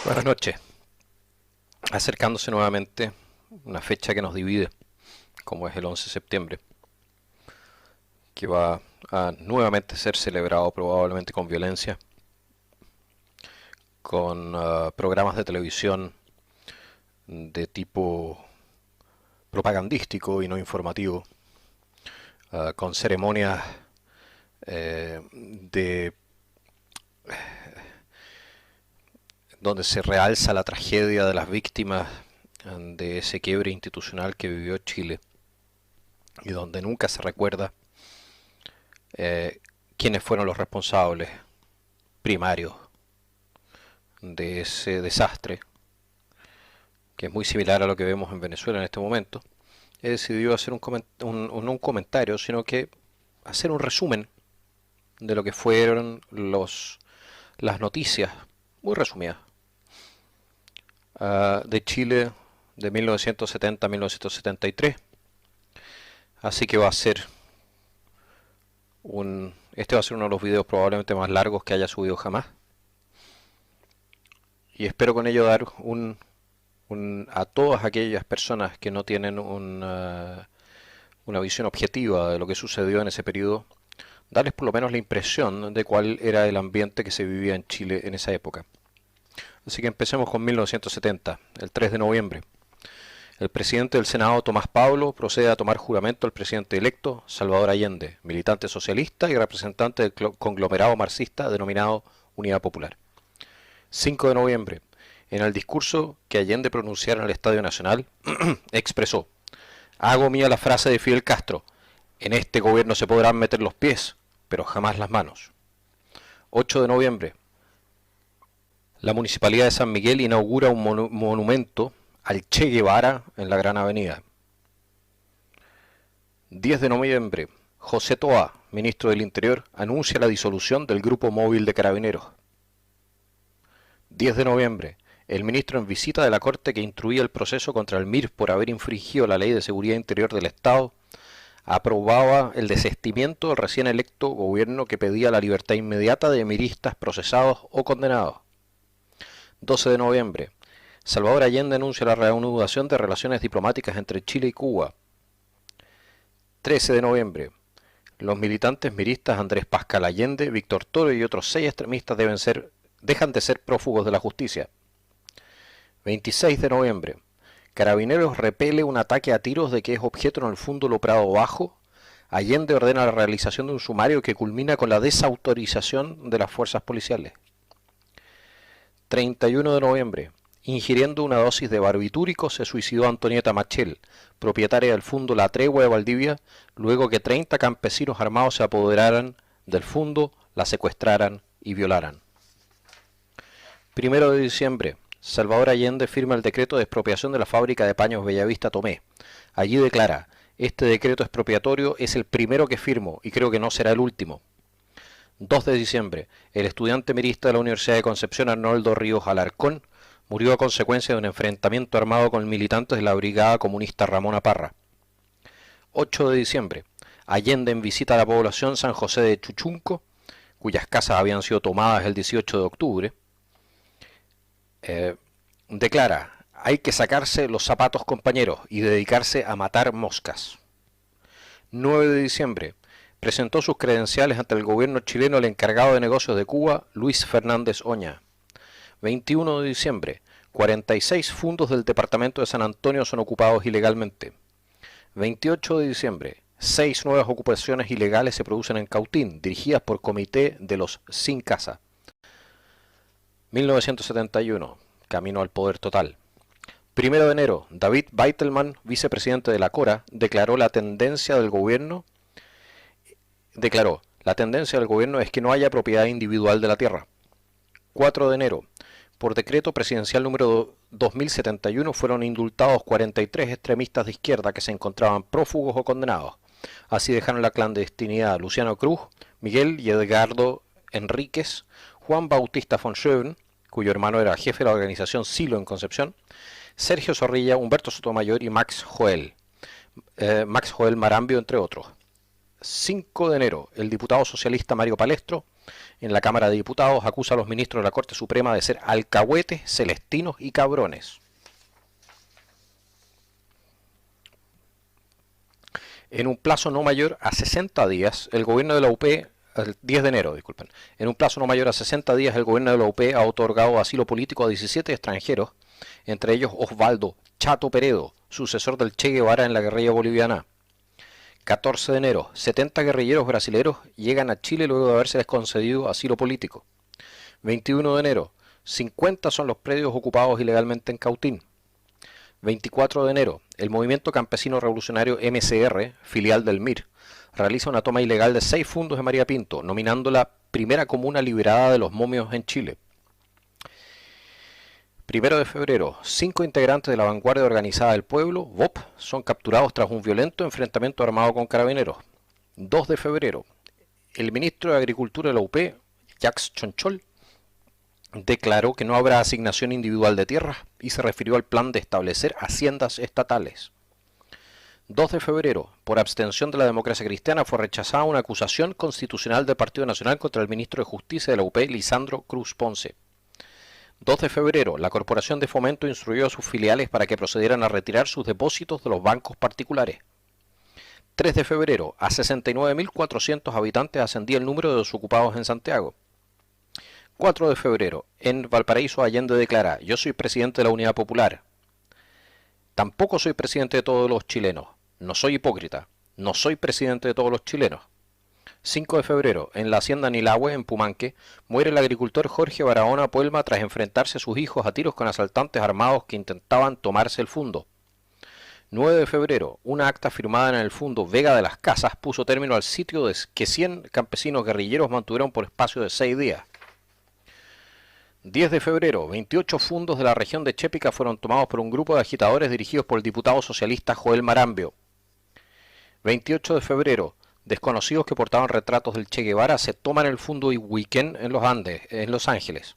Buenas noches. Acercándose nuevamente una fecha que nos divide, como es el 11 de septiembre, que va a nuevamente ser celebrado probablemente con violencia, con programas de televisión de tipo propagandístico y no informativo, con ceremonias de donde se realza la tragedia de las víctimas de ese quiebre institucional que vivió Chile y donde nunca se recuerda quiénes fueron los responsables primarios de ese desastre, que es muy similar a lo que vemos en Venezuela en este momento. He decidido hacer un comentario, sino que hacer un resumen de lo que fueron las noticias, muy resumidas, de Chile de 1970 a 1973. Así que este va a ser uno de los videos probablemente más largos que haya subido jamás. Y espero con ello dar a todas aquellas personas que no tienen una visión objetiva de lo que sucedió en ese periodo, darles por lo menos la impresión de cuál era el ambiente que se vivía en Chile en esa época. Así que empecemos con 1970, el 3 de noviembre. El presidente del Senado, Tomás Pablo, procede a tomar juramento al presidente electo, Salvador Allende, militante socialista y representante del conglomerado marxista denominado Unidad Popular. 5 de noviembre. En el discurso que Allende pronunciara en el Estadio Nacional, expresó: hago mía la frase de Fidel Castro: en este gobierno se podrán meter los pies, pero jamás las manos. 8 de noviembre. La Municipalidad de San Miguel inaugura un monumento al Che Guevara en la Gran Avenida. 10 de noviembre. José Toa, ministro del Interior, anuncia la disolución del Grupo Móvil de Carabineros. 10 de noviembre. El ministro en visita de la Corte que instruía el proceso contra el MIR por haber infringido la Ley de Seguridad Interior del Estado aprobaba el desistimiento del recién electo gobierno que pedía la libertad inmediata de miristas procesados o condenados. 12 de noviembre. Salvador Allende anuncia la reanudación de relaciones diplomáticas entre Chile y Cuba. 13 de noviembre. Los militantes miristas Andrés Pascal Allende, Víctor Toro y otros 6 extremistas dejan de ser prófugos de la justicia. 26 de noviembre. Carabineros repele un ataque a tiros de que es objeto en el Fundo Prado Bajo. Allende ordena la realización de un sumario que culmina con la desautorización de las fuerzas policiales. 31 de noviembre. Ingiriendo una dosis de barbitúrico se suicidó Antonieta Machel, propietaria del Fundo La Tregua de Valdivia, luego que 30 campesinos armados se apoderaran del fundo, la secuestraran y violaran. 1 de diciembre. Salvador Allende firma el decreto de expropiación de la fábrica de paños Bellavista Tomé. Allí declara: este decreto expropiatorio es el primero que firmo y creo que no será el último. 2 de diciembre. El estudiante mirista de la Universidad de Concepción, Arnoldo Ríos Alarcón, murió a consecuencia de un enfrentamiento armado con militantes de la Brigada Comunista Ramona Parra. 8 de diciembre. Allende en visita a la población San José de Chuchunco, cuyas casas habían sido tomadas el 18 de octubre. Declara: hay que sacarse los zapatos, compañeros, y dedicarse a matar moscas. 9 de diciembre. Presentó sus credenciales ante el gobierno chileno el encargado de negocios de Cuba, Luis Fernández Oña. 21 de diciembre. 46 fundos del departamento de San Antonio son ocupados ilegalmente. 28 de diciembre. 6 nuevas ocupaciones ilegales se producen en Cautín, dirigidas por Comité de los Sin Casa. 1971. Camino al poder total. 1 de enero. David Beitelman, vicepresidente de la CORA, declaró: la tendencia del gobierno es que no haya propiedad individual de la tierra. 4 de enero. Por decreto presidencial número 2071 fueron indultados 43 extremistas de izquierda que se encontraban prófugos o condenados. Así dejaron la clandestinidad Luciano Cruz, Miguel y Edgardo Enríquez, Juan Bautista von Schöven, cuyo hermano era jefe de la organización Silo en Concepción, Sergio Zorrilla, Humberto Sotomayor y Max Joel Marambio, entre otros. 5 de enero, el diputado socialista Mario Palestro En la Cámara de Diputados acusa a los ministros de la Corte Suprema de ser alcahuetes, celestinos y cabrones. En un plazo no mayor a 60 días, el gobierno de la UP, el 10 de enero, disculpen, en un plazo no mayor a 60 días, el gobierno de la UP ha otorgado asilo político a 17 extranjeros, entre ellos Osvaldo Chato Peredo, sucesor del Che Guevara en la guerrilla boliviana. 14 de enero, 70 guerrilleros brasileños llegan a Chile luego de habérseles concedido asilo político. 21 de enero, 50 son los predios ocupados ilegalmente en Cautín. 24 de enero, el Movimiento Campesino Revolucionario MCR, filial del MIR, realiza una toma ilegal de 6 fundos de María Pinto, nominándola primera comuna liberada de los momios en Chile. 1 de febrero, 5 integrantes de la Vanguardia Organizada del Pueblo, VOP, son capturados tras un violento enfrentamiento armado con carabineros. 2 de febrero, el ministro de Agricultura de la UP, Jacques Chonchol, declaró que no habrá asignación individual de tierras y se refirió al plan de establecer haciendas estatales. 2 de febrero, por abstención de la Democracia Cristiana, fue rechazada una acusación constitucional del Partido Nacional contra el ministro de Justicia de la UP, Lisandro Cruz Ponce. 2 de febrero, la Corporación de Fomento instruyó a sus filiales para que procedieran a retirar sus depósitos de los bancos particulares. 3 de febrero, a 69.400 habitantes ascendía el número de desocupados en Santiago. 4 de febrero, en Valparaíso Allende declara: yo soy presidente de la Unidad Popular. Tampoco soy presidente de todos los chilenos. No soy hipócrita. No soy presidente de todos los chilenos. 5 de febrero, en la hacienda Nilahue, en Pumanque, muere el agricultor Jorge Barahona Puelma tras enfrentarse a sus hijos a tiros con asaltantes armados que intentaban tomarse el fundo. 9 de febrero, una acta firmada en el fundo Vega de las Casas puso término al sitio que 100 campesinos guerrilleros mantuvieron por espacio de 6 días. 10 de febrero, 28 fundos de la región de Chépica fueron tomados por un grupo de agitadores dirigidos por el diputado socialista Joel Marambio. 28 de febrero, desconocidos que portaban retratos del Che Guevara se toman el fundo Ihuiquén en los Andes, en Los Ángeles.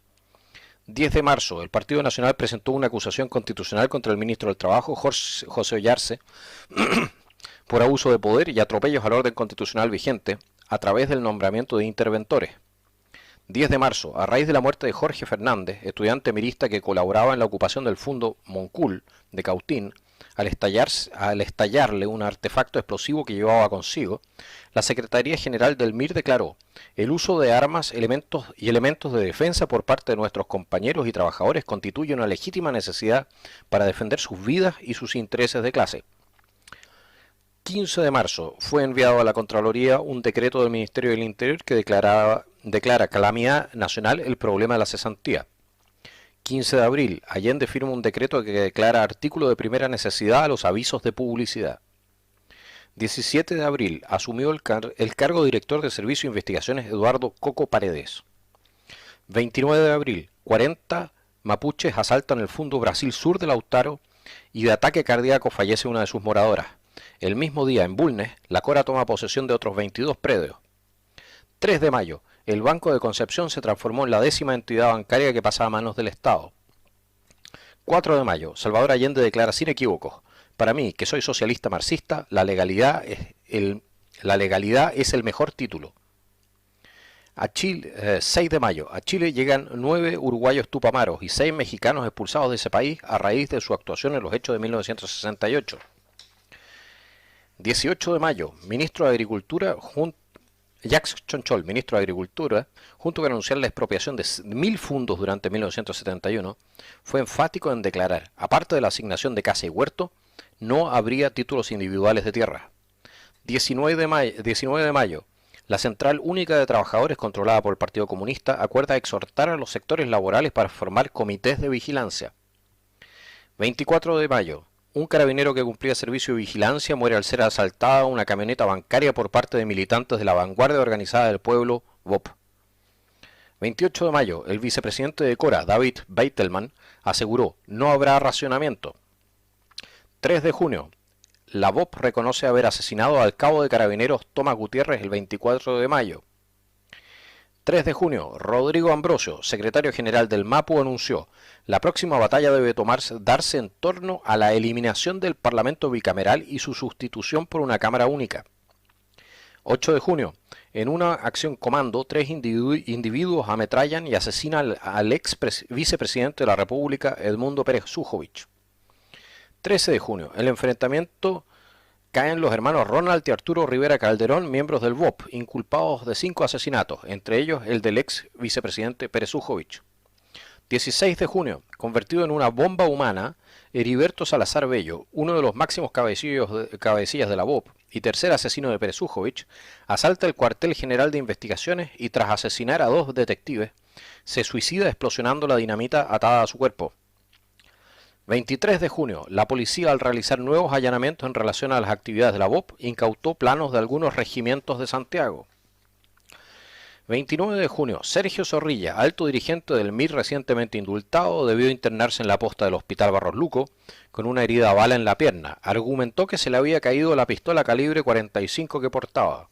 10 de marzo, el Partido Nacional presentó una acusación constitucional contra el ministro del Trabajo, José Ollarse, por abuso de poder y atropellos al orden constitucional vigente a través del nombramiento de interventores. 10 de marzo, a raíz de la muerte de Jorge Fernández, estudiante mirista que colaboraba en la ocupación del fundo Moncul de Cautín, al estallarle un artefacto explosivo que llevaba consigo, la Secretaría General del MIR declaró: el uso de armas, elementos de defensa por parte de nuestros compañeros y trabajadores constituye una legítima necesidad para defender sus vidas y sus intereses de clase. 15 de marzo, fue enviado a la Contraloría un decreto del Ministerio del Interior que declara calamidad nacional el problema de la cesantía. 15 de abril, Allende firma un decreto que declara artículo de primera necesidad a los avisos de publicidad. 17 de abril, asumió el cargo de director de Servicio de Investigaciones Eduardo Coco Paredes. 29 de abril, 40 mapuches asaltan el fundo Brasil Sur de Lautaro y de ataque cardíaco fallece una de sus moradoras. El mismo día, en Bulnes, la Cora toma posesión de otros 22 predios. 3 de mayo, el Banco de Concepción se transformó en la 10ª entidad bancaria que pasa a manos del Estado. 4 de mayo, Salvador Allende declara sin equívocos: para mí, que soy socialista marxista, la legalidad es el mejor título. 6 de mayo, a Chile llegan 9 uruguayos tupamaros y 6 mexicanos expulsados de ese país a raíz de su actuación en los hechos de 1968. 18 de mayo, ministro de Agricultura, Jacques Chonchol, ministro de Agricultura, junto con anunciar la expropiación de 1000 fundos durante 1971, fue enfático en declarar: aparte de la asignación de casa y huerto, no habría títulos individuales de tierra. 19 de mayo, la Central Única de Trabajadores, controlada por el Partido Comunista, acuerda exhortar a los sectores laborales para formar comités de vigilancia. 24 de mayo, un carabinero que cumplía servicio de vigilancia muere al ser asaltada una camioneta bancaria por parte de militantes de la Vanguardia Organizada del Pueblo, VOP. 28 de mayo, el vicepresidente de Cora, David Beitelman, aseguró: no habrá racionamiento. 3 de junio, la VOP reconoce haber asesinado al cabo de carabineros Tomás Gutiérrez el 24 de mayo. 3 de junio, Rodrigo Ambrosio, secretario general del MAPU, anunció: la próxima batalla debe darse en torno a la eliminación del Parlamento bicameral y su sustitución por una Cámara única. 8 de junio. En una acción comando, 3 individuos ametrallan y asesinan al ex vicepresidente de la República, Edmundo Pérez Sujovic. 13 de junio. El enfrentamiento caen los hermanos Ronald y Arturo Rivera Calderón, miembros del BOP, inculpados de 5 asesinatos, entre ellos el del ex vicepresidente Pérez Sujovic. 16 de junio. Convertido en una bomba humana, Heriberto Salazar Bello, uno de los máximos cabecillas de la BOP y tercer asesino de Pérez Sujovic, asalta el cuartel general de investigaciones y tras asesinar a 2 detectives, se suicida explosionando la dinamita atada a su cuerpo. 23 de junio. La policía, al realizar nuevos allanamientos en relación a las actividades de la BOP, incautó planos de algunos regimientos de Santiago. 29 de junio. Sergio Zorrilla, alto dirigente del MIR recientemente indultado, debió internarse en la posta del Hospital Barros Luco con una herida a bala en la pierna. Argumentó que se le había caído la pistola calibre 45 que portaba.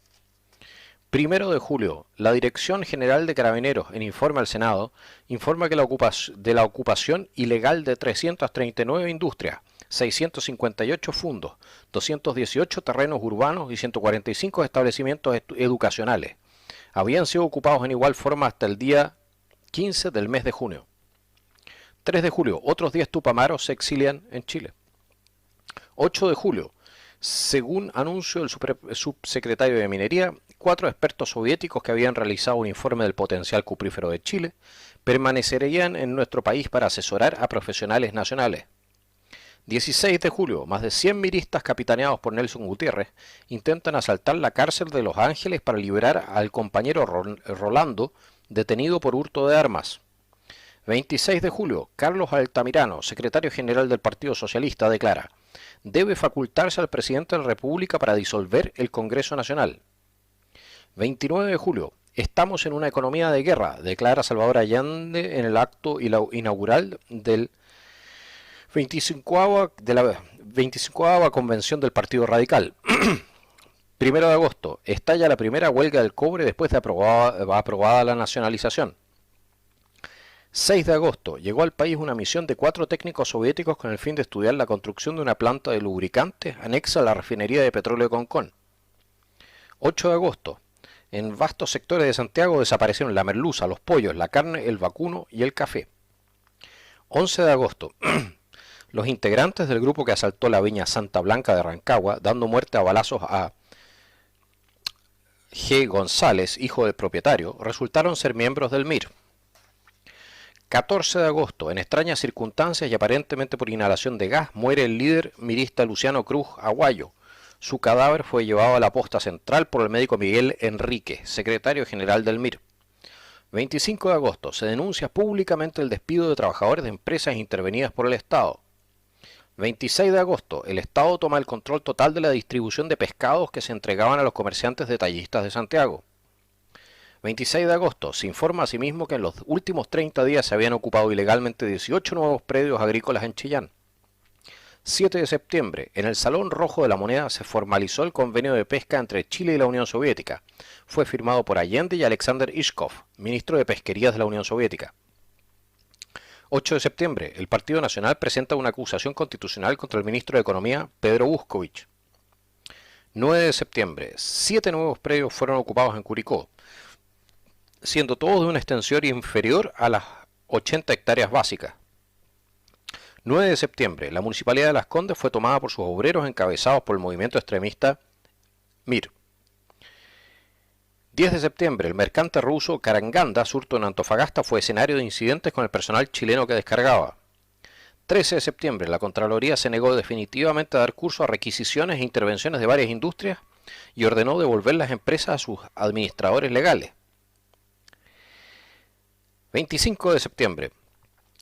1 de julio. La Dirección General de Carabineros, en informe al Senado, informa que de la ocupación ilegal de 339 industrias, 658 fundos, 218 terrenos urbanos y 145 establecimientos educacionales habían sido ocupados en igual forma hasta el día 15 del mes de junio. 3 de julio. Otros 10 tupamaros se exilian en Chile. 8 de julio. Según anuncio del subsecretario de Minería, 4 expertos soviéticos que habían realizado un informe del potencial cuprífero de Chile permanecerían en nuestro país para asesorar a profesionales nacionales. 16 de julio. Más de 100 miristas capitaneados por Nelson Gutiérrez intentan asaltar la cárcel de Los Ángeles para liberar al compañero Rolando, detenido por hurto de armas. 26 de julio. Carlos Altamirano, secretario general del Partido Socialista, declara: debe facultarse al presidente de la República para disolver el Congreso Nacional. 29 de julio. Estamos en una economía de guerra, declara Salvador Allende en el acto inaugural del 25ª Convención del Partido Radical. 1 de agosto. Estalla la primera huelga del cobre después de aprobada la nacionalización. 6 de agosto. Llegó al país una misión de 4 técnicos soviéticos con el fin de estudiar la construcción de una planta de lubricantes anexa a la refinería de petróleo de Concón. 8 de agosto. En vastos sectores de Santiago desaparecieron la merluza, los pollos, la carne, el vacuno y el café. 11 de agosto. Los integrantes del grupo que asaltó la viña Santa Blanca de Rancagua, dando muerte a balazos a G. González, hijo del propietario, resultaron ser miembros del MIR. 14 de agosto. En extrañas circunstancias y aparentemente por inhalación de gas, muere el líder mirista Luciano Cruz Aguayo. Su cadáver fue llevado a la posta central por el médico Miguel Enrique, secretario general del MIR. 25 de agosto. Se denuncia públicamente el despido de trabajadores de empresas intervenidas por el Estado. 26 de agosto. El Estado toma el control total de la distribución de pescados que se entregaban a los comerciantes detallistas de Santiago. 26 de agosto. Se informa asimismo que en los últimos 30 días se habían ocupado ilegalmente 18 nuevos predios agrícolas en Chillán. 7 de septiembre. En el Salón Rojo de la Moneda se formalizó el convenio de pesca entre Chile y la Unión Soviética. Fue firmado por Allende y Alexander Ishkov, ministro de Pesquerías de la Unión Soviética. 8 de septiembre. El Partido Nacional presenta una acusación constitucional contra el ministro de Economía, Pedro Buscovich. 9 de septiembre. 7 nuevos predios fueron ocupados en Curicó, siendo todos de una extensión inferior a las 80 hectáreas básicas. 9 de septiembre. La Municipalidad de Las Condes fue tomada por sus obreros encabezados por el movimiento extremista MIR. 10 de septiembre. El mercante ruso Karaganda, surto en Antofagasta, fue escenario de incidentes con el personal chileno que descargaba. 13 de septiembre. La Contraloría se negó definitivamente a dar curso a requisiciones e intervenciones de varias industrias y ordenó devolver las empresas a sus administradores legales. 25 de septiembre.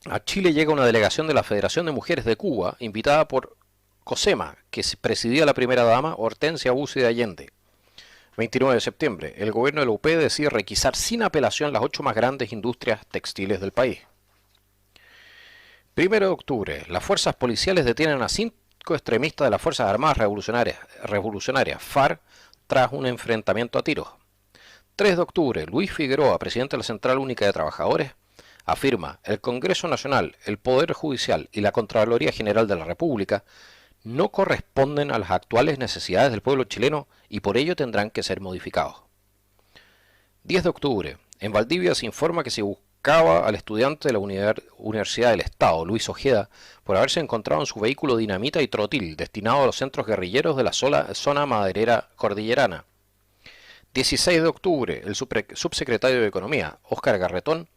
A Chile llega una delegación de la Federación de Mujeres de Cuba, invitada por COSEMA, que presidía la primera dama Hortensia Bussi de Allende. 29 de septiembre. El gobierno de la UP decide requisar sin apelación las 8 más grandes industrias textiles del país. 1 de octubre. Las fuerzas policiales detienen a 5 extremistas de las Fuerzas Armadas Revolucionarias, FARC, tras un enfrentamiento a tiros. 3 de octubre. Luis Figueroa, presidente de la Central Única de Trabajadores, afirma: el Congreso Nacional, el Poder Judicial y la Contraloría General de la República no corresponden a las actuales necesidades del pueblo chileno y por ello tendrán que ser modificados. 10 de octubre. En Valdivia se informa que se buscaba al estudiante de la Universidad del Estado, Luis Ojeda, por haberse encontrado en su vehículo dinamita y trotil destinado a los centros guerrilleros de la zona maderera cordillerana. 16 de octubre. El subsecretario de Economía, Óscar Garretón,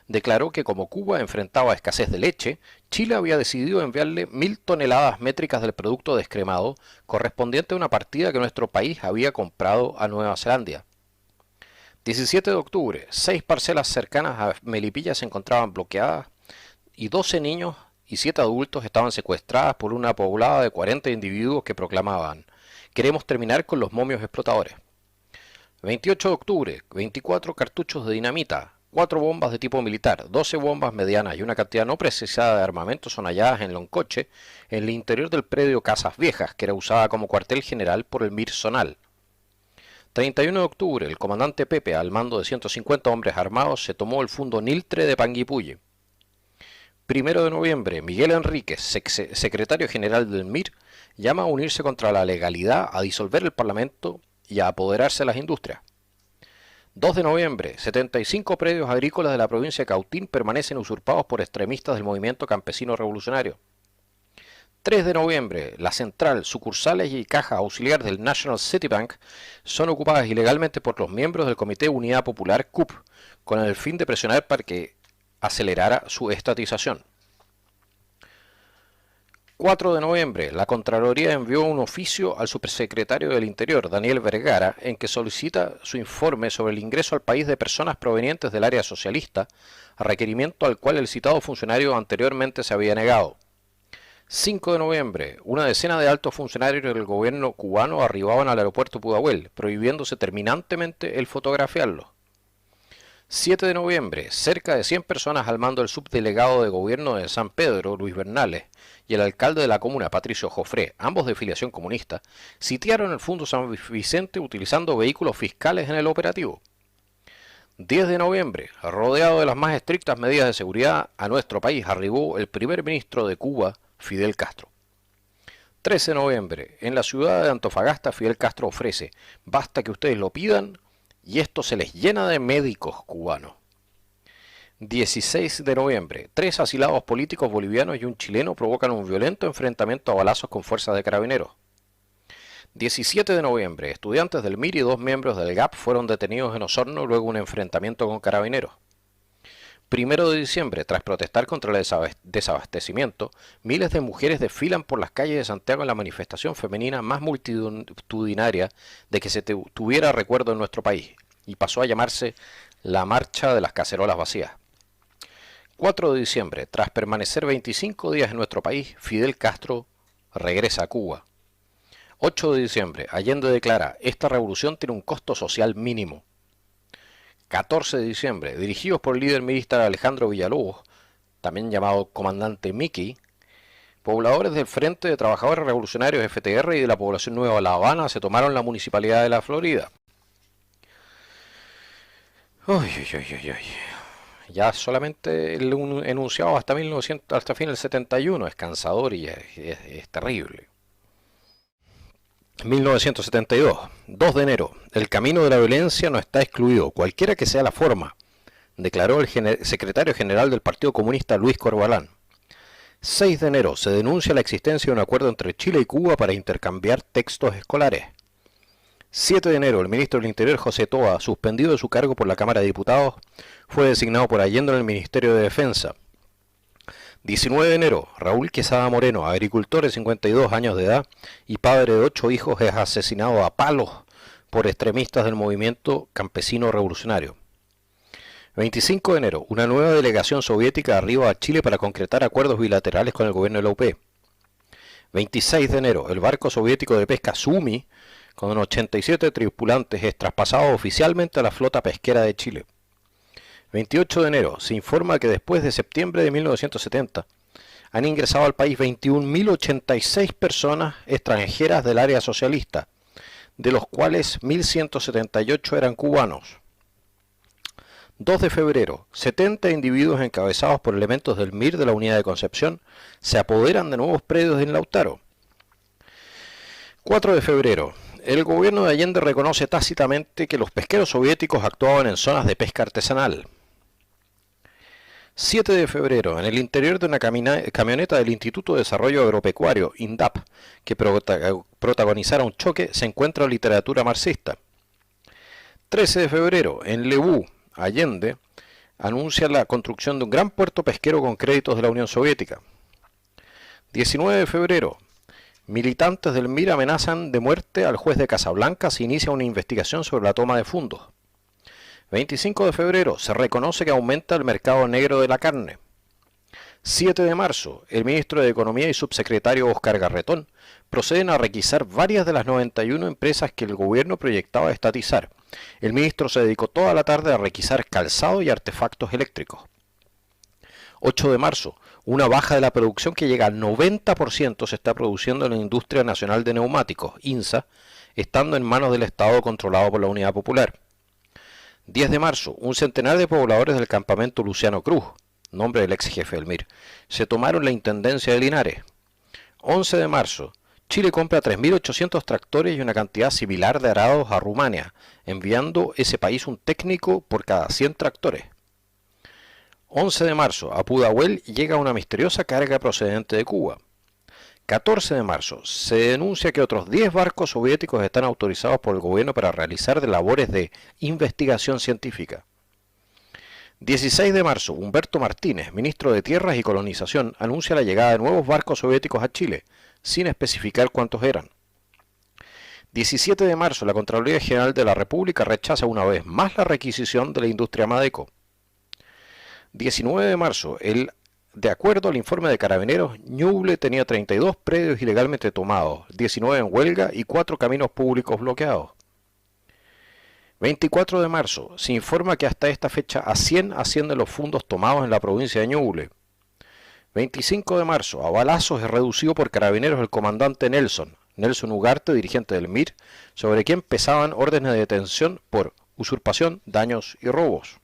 declaró que como Cuba enfrentaba escasez de leche, Chile había decidido enviarle 1000 toneladas métricas del producto descremado correspondiente a una partida que nuestro país había comprado a Nueva Zelanda. 17 de octubre, 6 parcelas cercanas a Melipilla se encontraban bloqueadas y 12 niños y 7 adultos estaban secuestradas por una poblada de 40 individuos que proclamaban: queremos terminar con los momios explotadores. 28 de octubre, 24 cartuchos de dinamita, 4 bombas de tipo militar, 12 bombas medianas y una cantidad no precisada de armamento son halladas en Loncoche, en el interior del predio Casas Viejas, que era usada como cuartel general por el MIR Zonal. 31 de octubre, el comandante Pepe, al mando de 150 hombres armados, se tomó el fundo Niltre de Panguipulli. 1 de noviembre, Miguel Enríquez, secretario general del MIR, llama a unirse contra la legalidad, a disolver el Parlamento y a apoderarse de las industrias. 2 de noviembre, 75 predios agrícolas de la provincia de Cautín permanecen usurpados por extremistas del movimiento campesino revolucionario. 3 de noviembre, la central, sucursales y caja auxiliar del National City Bank son ocupadas ilegalmente por los miembros del Comité Unidad Popular CUP, con el fin de presionar para que acelerara su estatización. 4 de noviembre, la Contraloría envió un oficio al subsecretario del Interior, Daniel Vergara, en que solicita su informe sobre el ingreso al país de personas provenientes del área socialista, requerimiento al cual el citado funcionario anteriormente se había negado. 5 de noviembre, una decena de altos funcionarios del gobierno cubano arribaban al aeropuerto Pudahuel, prohibiéndose terminantemente el fotografiarlos. 7 de noviembre, cerca de 100 personas al mando del subdelegado de gobierno de San Pedro, Luis Bernales, y el alcalde de la comuna, Patricio Jofré, ambos de filiación comunista, sitiaron el Fundo San Vicente utilizando vehículos fiscales en el operativo. 10 de noviembre, rodeado de las más estrictas medidas de seguridad, a nuestro país arribó el primer ministro de Cuba, Fidel Castro. 13 de noviembre, en la ciudad de Antofagasta, Fidel Castro ofrece: basta que ustedes lo pidan y esto se les llena de médicos cubanos. 16 de noviembre, 3 asilados políticos bolivianos y un chileno provocan un violento enfrentamiento a balazos con fuerzas de carabineros. 17 de noviembre, estudiantes del MIR y 2 miembros del GAP fueron detenidos en Osorno luego de un enfrentamiento con carabineros. 1 de diciembre, tras protestar contra el desabastecimiento, miles de mujeres desfilan por las calles de Santiago en la manifestación femenina más multitudinaria de que se tuviera recuerdo en nuestro país, y pasó a llamarse la Marcha de las Cacerolas Vacías. 4 de diciembre, tras permanecer 25 días en nuestro país, Fidel Castro regresa a Cuba. 8 de diciembre, Allende declara: esta revolución tiene un costo social mínimo. 14 de diciembre, dirigidos por el líder militar Alejandro Villalobos, también llamado Comandante Mickey, pobladores del Frente de Trabajadores Revolucionarios FTR y de la población nueva de La Habana se tomaron la municipalidad de la Florida. Ya solamente el enunciado hasta fin del 71 es cansador y es terrible. 1972, 2 de enero. El camino de la violencia no está excluido, cualquiera que sea la forma, declaró el secretario general del Partido Comunista, Luis Corbalán. 6 de enero. Se denuncia la existencia de un acuerdo entre Chile y Cuba para intercambiar textos escolares. 7 de enero. El ministro del Interior, José Toa, suspendido de su cargo por la Cámara de Diputados, fue designado por Allende en el Ministerio de Defensa. 19 de enero, Raúl Quesada Moreno, agricultor de 52 años de edad y padre de 8 hijos, es asesinado a palos por extremistas del movimiento campesino revolucionario. 25 de enero, una nueva delegación soviética arriba a Chile para concretar acuerdos bilaterales con el gobierno de la UP. 26 de enero, el barco soviético de pesca Sumi, con 87 tripulantes, es traspasado oficialmente a la flota pesquera de Chile. 28 de enero, se informa que después de septiembre de 1970 han ingresado al país 21.086 personas extranjeras del área socialista, de los cuales 1.178 eran cubanos. 2 de febrero, 70 individuos encabezados por elementos del MIR de la Unidad de Concepción se apoderan de nuevos predios en Lautaro. 4 de febrero. El gobierno de Allende reconoce tácitamente que los pesqueros soviéticos actuaban en zonas de pesca artesanal. 7 de febrero. En el interior de una camioneta del Instituto de Desarrollo Agropecuario, INDAP, que protagonizara un choque, se encuentra literatura marxista. 13 de febrero. En Lebu, Allende anuncia la construcción de un gran puerto pesquero con créditos de la Unión Soviética. 19 de febrero. Militantes del MIR amenazan de muerte al juez de Casablanca si inicia una investigación sobre la toma de fondos. 25 de febrero. Se reconoce que aumenta el mercado negro de la carne. 7 de marzo. El ministro de Economía y subsecretario Óscar Garretón proceden a requisar varias de las 91 empresas que el gobierno proyectaba estatizar. El ministro se dedicó toda la tarde a requisar calzado y artefactos eléctricos. 8 de marzo. Una baja de la producción que llega al 90% se está produciendo en la Industria Nacional de Neumáticos, INSA, estando en manos del Estado controlado por la Unidad Popular. 10 de marzo. Un centenar de pobladores del campamento Luciano Cruz, nombre del ex jefe del MIR, se tomaron la intendencia de Linares. 11 de marzo. Chile compra 3.800 tractores y una cantidad similar de arados a Rumania, enviando ese país un técnico por cada 100 tractores. 11 de marzo. A Pudahuel llega una misteriosa carga procedente de Cuba. 14 de marzo. Se denuncia que otros 10 barcos soviéticos están autorizados por el gobierno para realizar labores de investigación científica. 16 de marzo. Humberto Martínez, ministro de Tierras y Colonización, anuncia la llegada de nuevos barcos soviéticos a Chile, sin especificar cuántos eran. 17 de marzo. La Contraloría General de la República rechaza una vez más la requisición de la industria Madeco. 19 de marzo. De acuerdo al informe de Carabineros, Ñuble tenía 32 predios ilegalmente tomados, 19 en huelga y 4 caminos públicos bloqueados. 24 de marzo. Se informa que hasta esta fecha a 100 ascienden los fondos tomados en la provincia de Ñuble. 25 de marzo. A balazos es reducido por Carabineros el comandante Nelson Ugarte, dirigente del MIR, sobre quien pesaban órdenes de detención por usurpación, daños y robos.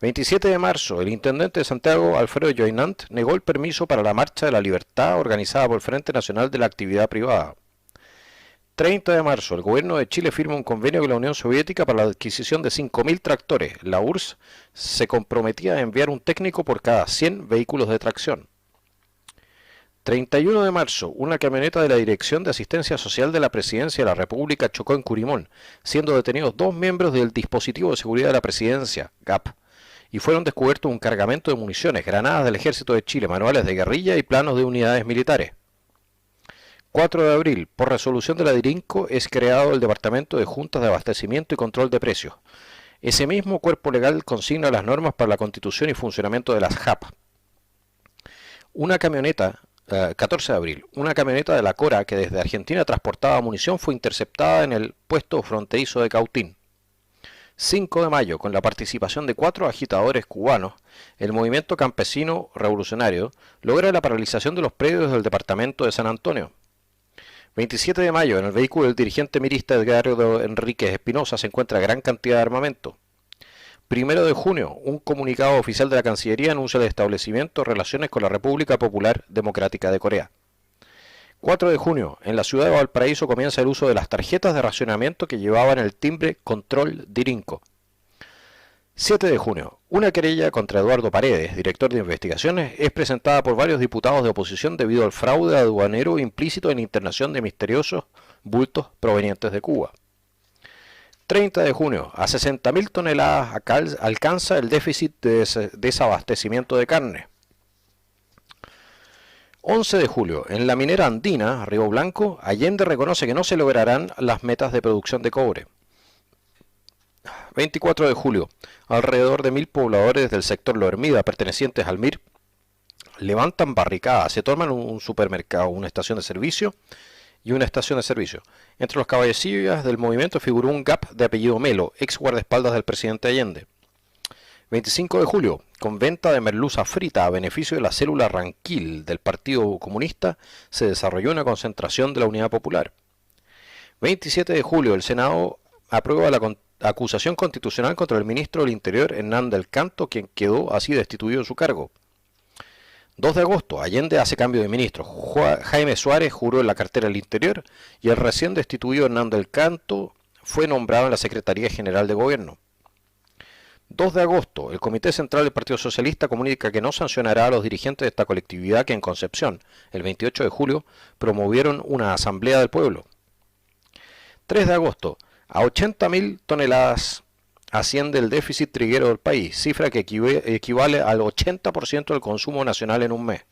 27 de marzo. El intendente de Santiago, Alfredo Joinant, negó el permiso para la Marcha de la Libertad organizada por el Frente Nacional de la Actividad Privada. 30 de marzo. El gobierno de Chile firma un convenio con la Unión Soviética para la adquisición de 5.000 tractores. La URSS se comprometía a enviar un técnico por cada 100 vehículos de tracción. 31 de marzo. Una camioneta de la Dirección de Asistencia Social de la Presidencia de la República chocó en Curimón, siendo detenidos 2 miembros del dispositivo de seguridad de la Presidencia, GAP, y fueron descubiertos un cargamento de municiones, granadas del Ejército de Chile, manuales de guerrilla y planos de unidades militares. 4 de abril. Por resolución de la DIRINCO es creado el Departamento de Juntas de Abastecimiento y Control de Precios. Ese mismo cuerpo legal consigna las normas para la constitución y funcionamiento de las JAP. 14 de abril. Una camioneta de la CORA que desde Argentina transportaba munición fue interceptada en el puesto fronterizo de Cautín. 5 de mayo. Con la participación de 4 agitadores cubanos, el movimiento campesino revolucionario logra la paralización de los predios del departamento de San Antonio. 27 de mayo. En el vehículo del dirigente mirista Edgardo Enríquez Espinosa se encuentra gran cantidad de armamento. 1 de junio. Un comunicado oficial de la Cancillería anuncia el establecimiento de relaciones con la República Popular Democrática de Corea. 4 de junio. En la ciudad de Valparaíso comienza el uso de las tarjetas de racionamiento que llevaban el timbre Control DIRINCO. 7 de junio. Una querella contra Eduardo Paredes, director de investigaciones, es presentada por varios diputados de oposición debido al fraude aduanero implícito en internación de misteriosos bultos provenientes de Cuba. 30 de junio. A 60.000 toneladas alcanza el déficit de desabastecimiento de carne. 11 de julio. En la minera andina, Río Blanco, Allende reconoce que no se lograrán las metas de producción de cobre. 24 de julio. Alrededor de 1.000 pobladores del sector Lo Hermida, pertenecientes al MIR, levantan barricadas, se toman un supermercado, una estación de servicio y una estación de servicio. Entre los cabecillas del movimiento figuró un GAP de apellido Melo, ex guardaespaldas del presidente Allende. 25 de julio. Con venta de merluza frita a beneficio de la célula Ranquil del Partido Comunista, se desarrolló una concentración de la Unidad Popular. 27 de julio. El Senado aprueba la acusación constitucional contra el ministro del Interior, Hernán del Canto, quien quedó así destituido de su cargo. 2 de agosto, Allende hace cambio de ministro. Jaime Suárez juró en la cartera del Interior y el recién destituido Hernán del Canto fue nombrado en la Secretaría General de Gobierno. 2 de agosto, el Comité Central del Partido Socialista comunica que no sancionará a los dirigentes de esta colectividad que en Concepción, el 28 de julio, promovieron una asamblea del pueblo. 3 de agosto, a 80.000 toneladas asciende el déficit triguero del país, cifra que equivale al 80% del consumo nacional en un mes.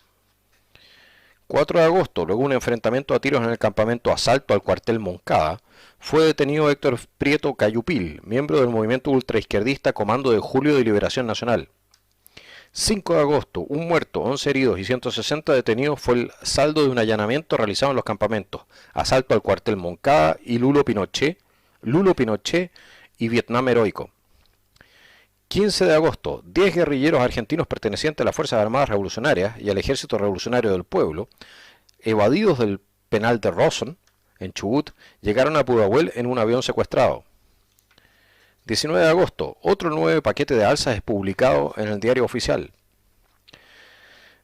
4 de agosto, luego un enfrentamiento a tiros en el campamento Asalto al cuartel Moncada, fue detenido Héctor Prieto Cayupil, miembro del movimiento ultraizquierdista Comando de Julio de Liberación Nacional. 5 de agosto, un muerto, 11 heridos y 160 detenidos fue el saldo de un allanamiento realizado en los campamentos Asalto al cuartel Moncada y Lulo Pinochet y Vietnam Heroico. 15 de agosto, 10 guerrilleros argentinos pertenecientes a las Fuerzas Armadas Revolucionarias y al Ejército Revolucionario del Pueblo, evadidos del penal de Rawson, en Chubut, llegaron a Pudahuel en un avión secuestrado. 19 de agosto, otro nuevo paquete de alzas es publicado en el Diario Oficial.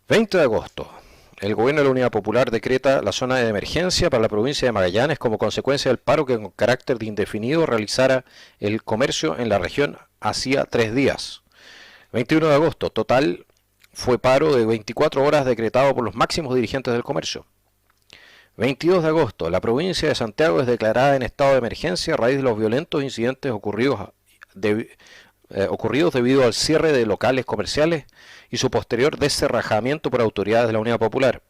20 de agosto, el Gobierno de la Unidad Popular decreta la zona de emergencia para la provincia de Magallanes como consecuencia del paro que con carácter de indefinido realizara el comercio en la región hacía 3 días. 21 de agosto, total fue paro de 24 horas decretado por los máximos dirigentes del comercio. 22 de agosto, la provincia de Santiago es declarada en estado de emergencia a raíz de los violentos incidentes ocurridos debido al cierre de locales comerciales y su posterior descerrajamiento por autoridades de la Unidad Popular.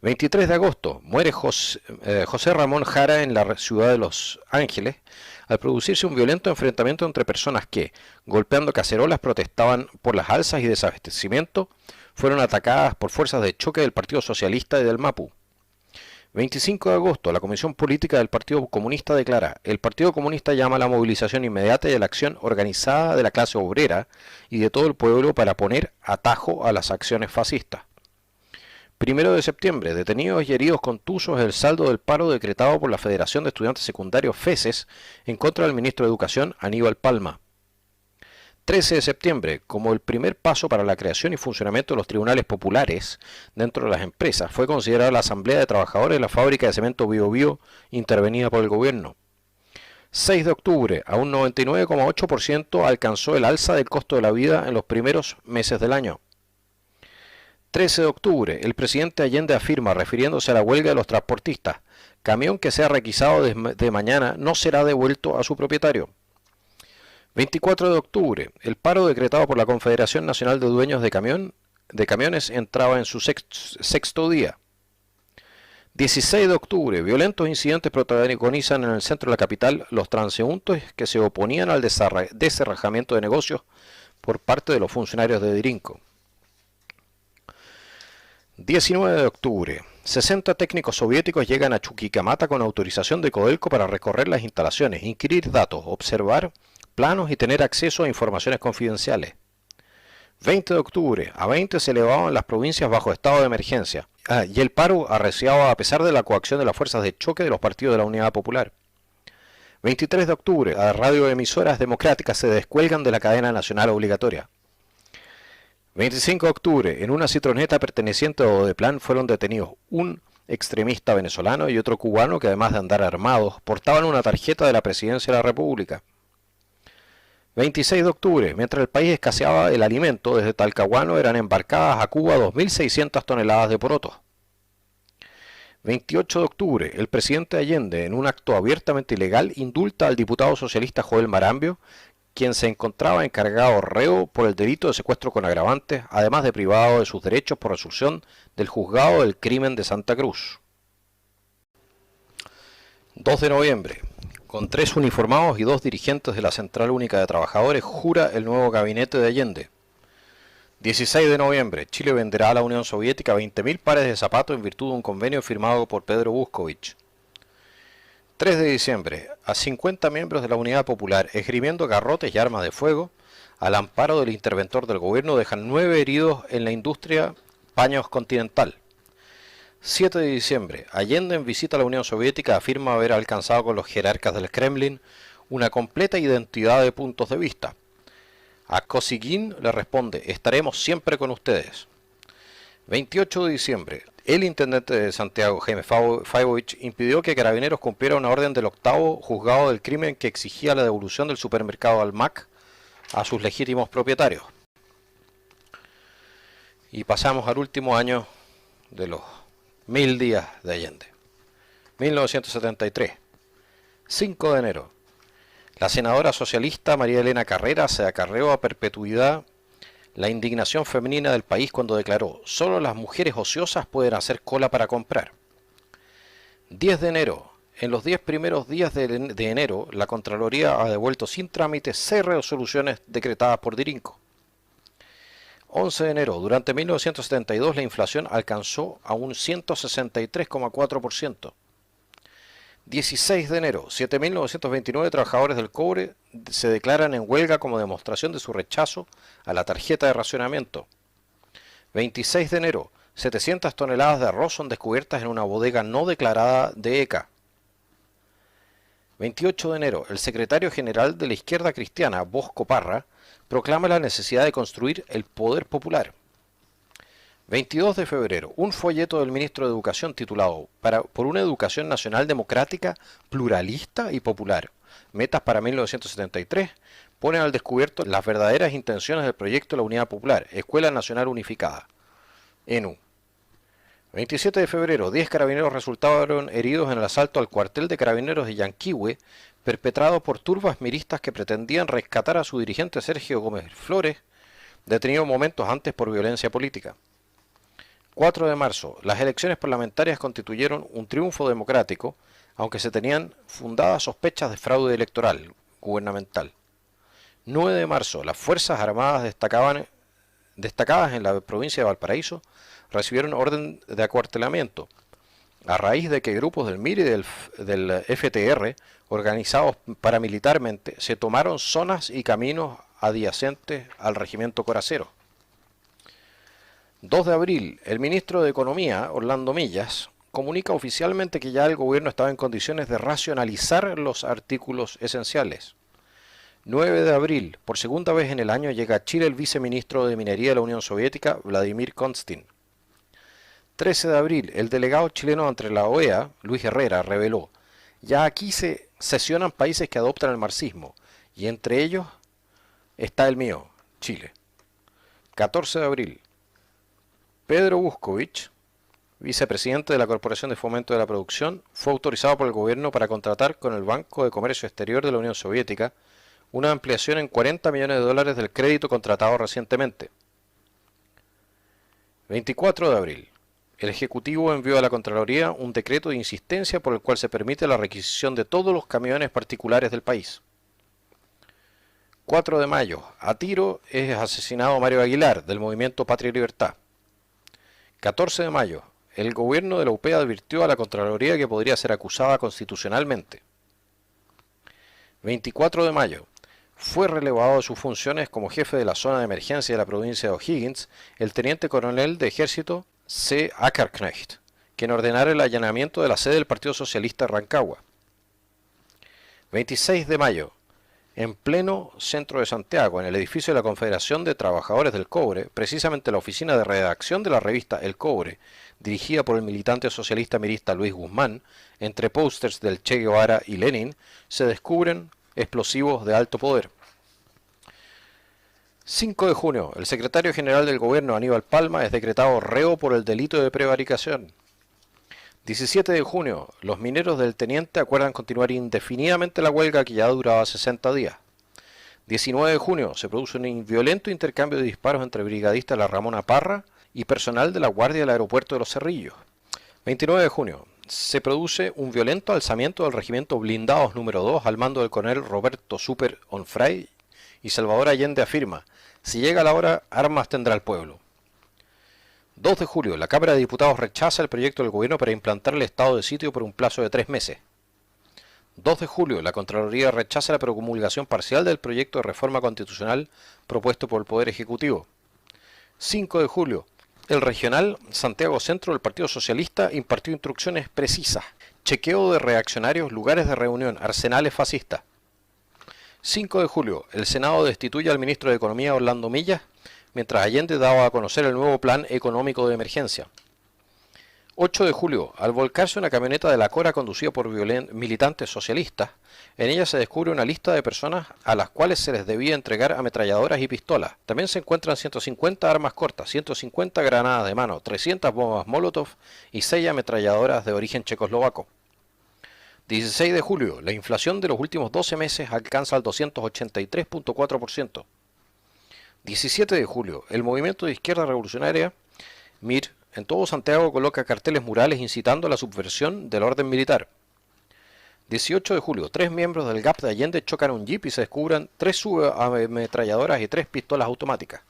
23 de agosto, muere José Ramón Jara en la ciudad de Los Ángeles al producirse un violento enfrentamiento entre personas que, golpeando cacerolas, protestaban por las alzas y desabastecimiento, fueron atacadas por fuerzas de choque del Partido Socialista y del MAPU. 25 de agosto, la Comisión Política del Partido Comunista declara: el Partido Comunista llama a la movilización inmediata y a la acción organizada de la clase obrera y de todo el pueblo para poner atajo a las acciones fascistas. 1 de septiembre, detenidos y heridos contusos el saldo del paro decretado por la Federación de Estudiantes Secundarios FESES en contra del ministro de Educación Aníbal Palma. 13 de septiembre, como el primer paso para la creación y funcionamiento de los tribunales populares dentro de las empresas, fue considerada la Asamblea de Trabajadores de la fábrica de cemento Bio Bio intervenida por el gobierno. 6 de octubre, a un 99,8% alcanzó el alza del costo de la vida en los primeros meses del año. 13 de octubre, el presidente Allende afirma, refiriéndose a la huelga de los transportistas: camión que sea requisado de mañana no será devuelto a su propietario. 24 de octubre, el paro decretado por la Confederación Nacional de Dueños de Camiones entraba en su sexto día. 16 de octubre, violentos incidentes protagonizan en el centro de la capital los transeúntes que se oponían al descerrajamiento de negocios por parte de los funcionarios de Dirinco. 19 de octubre, 60 técnicos soviéticos llegan a Chuquicamata con autorización de Codelco para recorrer las instalaciones, inquirir datos, observar planos y tener acceso a informaciones confidenciales. 20 de octubre, a 20 se elevaban las provincias bajo estado de emergencia, y el paro arreciaba a pesar de la coacción de las fuerzas de choque de los partidos de la Unidad Popular. 23 de octubre, las radioemisoras democráticas se descuelgan de la cadena nacional obligatoria. 25 de octubre, en una citroneta perteneciente a Odeplan fueron detenidos un extremista venezolano y otro cubano que, además de andar armados, portaban una tarjeta de la Presidencia de la República. 26 de octubre, mientras el país escaseaba el alimento, desde Talcahuano eran embarcadas a Cuba 2.600 toneladas de porotos. 28 de octubre, el presidente Allende, en un acto abiertamente ilegal, indulta al diputado socialista Joel Marambio, quien se encontraba encargado reo por el delito de secuestro con agravantes, además de privado de sus derechos por resolución del Juzgado del Crimen de Santa Cruz. 2 de noviembre. Con 3 uniformados y 2 dirigentes de la Central Única de Trabajadores, jura el nuevo gabinete de Allende. 16 de noviembre. Chile venderá a la Unión Soviética 20.000 pares de zapatos en virtud de un convenio firmado por Pedro Buscovich. 3 de diciembre. A 50 miembros de la Unidad Popular, esgrimiendo garrotes y armas de fuego, al amparo del interventor del gobierno, dejan 9 heridos en la industria Paños Continental. 7 de diciembre. Allende, en visita a la Unión Soviética, afirma haber alcanzado con los jerarcas del Kremlin una completa identidad de puntos de vista. A Kosygin le responde: estaremos siempre con ustedes. 28 de diciembre. El intendente de Santiago, Jaime Faivovich, impidió que Carabineros cumpliera una orden del octavo juzgado del crimen que exigía la devolución del supermercado Almac a sus legítimos propietarios. Y pasamos al último año de los 1000 días de Allende. 1973. 5 de enero. La senadora socialista María Elena Carrera se acarreó a perpetuidad la indignación femenina del país cuando declaró: solo las mujeres ociosas pueden hacer cola para comprar. 10 de enero. En los 10 primeros días de enero, la Contraloría ha devuelto sin trámite 6 resoluciones decretadas por Dirinco. 11 de enero. Durante 1972 la inflación alcanzó a un 163,4%. 16 de enero. 7.929 trabajadores del cobre se declaran en huelga como demostración de su rechazo a la tarjeta de racionamiento. 26 de enero. 700 toneladas de arroz son descubiertas en una bodega no declarada de ECA. 28 de enero. El secretario general de la izquierda cristiana, Bosco Parra, proclama la necesidad de construir el poder popular. 22 de febrero, un folleto del ministro de Educación titulado Por una educación nacional democrática, pluralista y popular. Metas para 1973, pone al descubierto las verdaderas intenciones del proyecto de la Unidad Popular, Escuela Nacional Unificada, ENU. 27 de febrero, 10 carabineros resultaron heridos en el asalto al cuartel de carabineros de Yanquihue, perpetrado por turbas miristas que pretendían rescatar a su dirigente Sergio Gómez Flores, detenido momentos antes por violencia política. 4 de marzo. Las elecciones parlamentarias constituyeron un triunfo democrático, aunque se tenían fundadas sospechas de fraude electoral gubernamental. 9 de marzo. Las Fuerzas Armadas destacadas en la provincia de Valparaíso recibieron orden de acuartelamiento, a raíz de que grupos del MIR y del FTR, organizados paramilitarmente, se tomaron zonas y caminos adyacentes al regimiento Coracero. 2 de abril, el ministro de Economía, Orlando Millas, comunica oficialmente que ya el gobierno estaba en condiciones de racionalizar los artículos esenciales. 9 de abril, por segunda vez en el año llega a Chile el viceministro de Minería de la Unión Soviética, Vladimir Konstin. 13 de abril, el delegado chileno ante la OEA, Luis Herrera, reveló: ya aquí se sesionan países que adoptan el marxismo, y entre ellos está el mío, Chile. 14 de abril, Pedro Buscovich, vicepresidente de la Corporación de Fomento de la Producción, fue autorizado por el gobierno para contratar con el Banco de Comercio Exterior de la Unión Soviética una ampliación en $40 millones del crédito contratado recientemente. 24 de abril. El Ejecutivo envió a la Contraloría un decreto de insistencia por el cual se permite la requisición de todos los camiones particulares del país. 4 de mayo. A tiro es asesinado Mario Aguilar, del movimiento Patria y Libertad. 14 de mayo. El gobierno de la UP advirtió a la Contraloría que podría ser acusada constitucionalmente. 24 de mayo. Fue relevado de sus funciones como jefe de la zona de emergencia de la provincia de O'Higgins el teniente coronel de ejército C. Ackerknecht, quien ordenara el allanamiento de la sede del Partido Socialista de Rancagua. 26 de mayo. En pleno centro de Santiago, en el edificio de la Confederación de Trabajadores del Cobre, precisamente la oficina de redacción de la revista El Cobre, dirigida por el militante socialista mirista Luis Guzmán, entre pósters del Che Guevara y Lenin, se descubren explosivos de alto poder. 5 de junio. El secretario general del gobierno, Aníbal Palma, es decretado reo por el delito de prevaricación. 17 de junio. Los mineros del Teniente acuerdan continuar indefinidamente la huelga que ya duraba 60 días. 19 de junio. Se produce un violento intercambio de disparos entre brigadistas de la Ramona Parra y personal de la Guardia del Aeropuerto de Los Cerrillos. 29 de junio. Se produce un violento alzamiento del regimiento Blindados número 2 al mando del coronel Roberto Super Onfray, y Salvador Allende afirma: si llega la hora, armas tendrá el pueblo. 2 de julio. La Cámara de Diputados rechaza el proyecto del gobierno para implantar el estado de sitio por un plazo de 3 meses. 2 de julio. La Contraloría rechaza la promulgación parcial del proyecto de reforma constitucional propuesto por el Poder Ejecutivo. 5 de julio. El regional Santiago Centro del Partido Socialista impartió instrucciones precisas. Chequeo de reaccionarios, lugares de reunión, arsenales fascistas. 5 de julio. El Senado destituye al ministro de Economía, Orlando Millas, mientras Allende daba a conocer el nuevo plan económico de emergencia. 8 de julio, al volcarse una camioneta de la Cora conducida por militantes socialistas, en ella se descubre una lista de personas a las cuales se les debía entregar ametralladoras y pistolas. También se encuentran 150 armas cortas, 150 granadas de mano, 300 bombas Molotov y 6 ametralladoras de origen checoslovaco. 16 de julio, la inflación de los últimos 12 meses alcanza el 283.4%. 17 de julio, el movimiento de izquierda revolucionaria, MIR, en todo Santiago coloca carteles murales incitando a la subversión del orden militar. 18 de julio, 3 miembros del GAP de Allende chocan un jeep y se descubren 3 subametralladoras y 3 pistolas automáticas.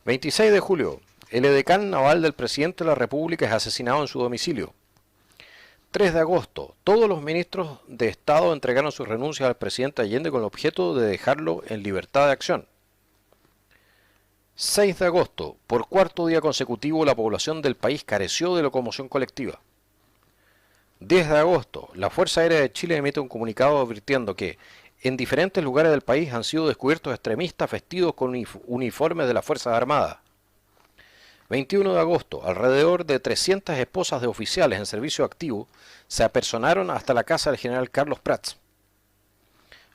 26 de julio, el edecán naval del presidente de la República es asesinado en su domicilio. 3 de agosto, todos los ministros de Estado entregaron sus renuncias al presidente Allende con el objeto de dejarlo en libertad de acción. 6 de agosto, por cuarto día consecutivo la población del país careció de locomoción colectiva. 10 de agosto, la Fuerza Aérea de Chile emite un comunicado advirtiendo que en diferentes lugares del país han sido descubiertos extremistas vestidos con uniformes de las Fuerzas Armadas. 21 de agosto, alrededor de 300 esposas de oficiales en servicio activo se apersonaron hasta la casa del general Carlos Prats.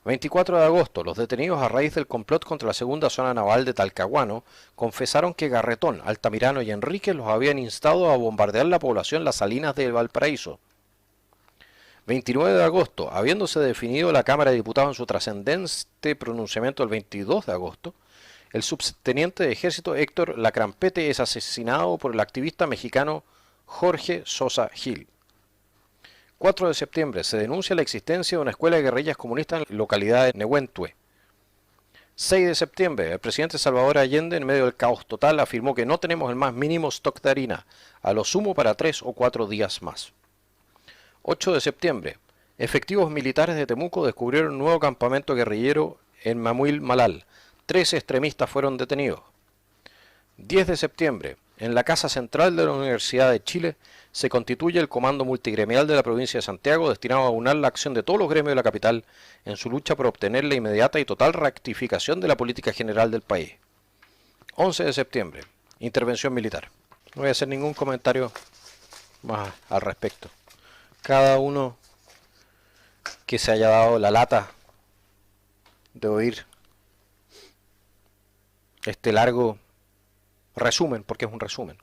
24 de agosto, los detenidos a raíz del complot contra la segunda zona naval de Talcahuano confesaron que Garretón, Altamirano y Enríquez los habían instado a bombardear la población Las Salinas de Valparaíso. 29 de agosto, habiéndose definido la Cámara de Diputados en su trascendente pronunciamiento el 22 de agosto, el subteniente de ejército Héctor Lacrampete es asesinado por el activista mexicano Jorge Sosa Gil. 4 de septiembre, se denuncia la existencia de una escuela de guerrillas comunistas en la localidad de Nehuentue. 6 de septiembre, el presidente Salvador Allende, en medio del caos total, afirmó que no tenemos el más mínimo stock de harina, a lo sumo para 3 o 4 días más. 8 de septiembre, efectivos militares de Temuco descubrieron un nuevo campamento guerrillero en Mamuil Malal. 13 extremistas fueron detenidos. 10 de septiembre, en la Casa Central de la Universidad de Chile, se constituye el Comando Multigremial de la provincia de Santiago, destinado a unar la acción de todos los gremios de la capital en su lucha por obtener la inmediata y total rectificación de la política general del país. 11 de septiembre, intervención militar. No voy a hacer ningún comentario más al respecto. Cada uno que se haya dado la lata de oír este largo resumen, porque es un resumen,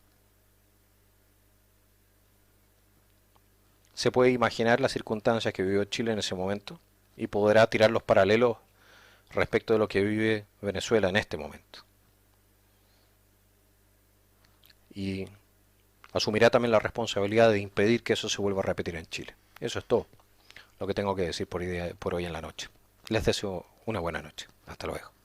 se puede imaginar las circunstancias que vivió Chile en ese momento y podrá tirar los paralelos respecto de lo que vive Venezuela en este momento. Y asumirá también la responsabilidad de impedir que eso se vuelva a repetir en Chile. Eso es todo lo que tengo que decir por hoy en la noche. Les deseo una buena noche. Hasta luego.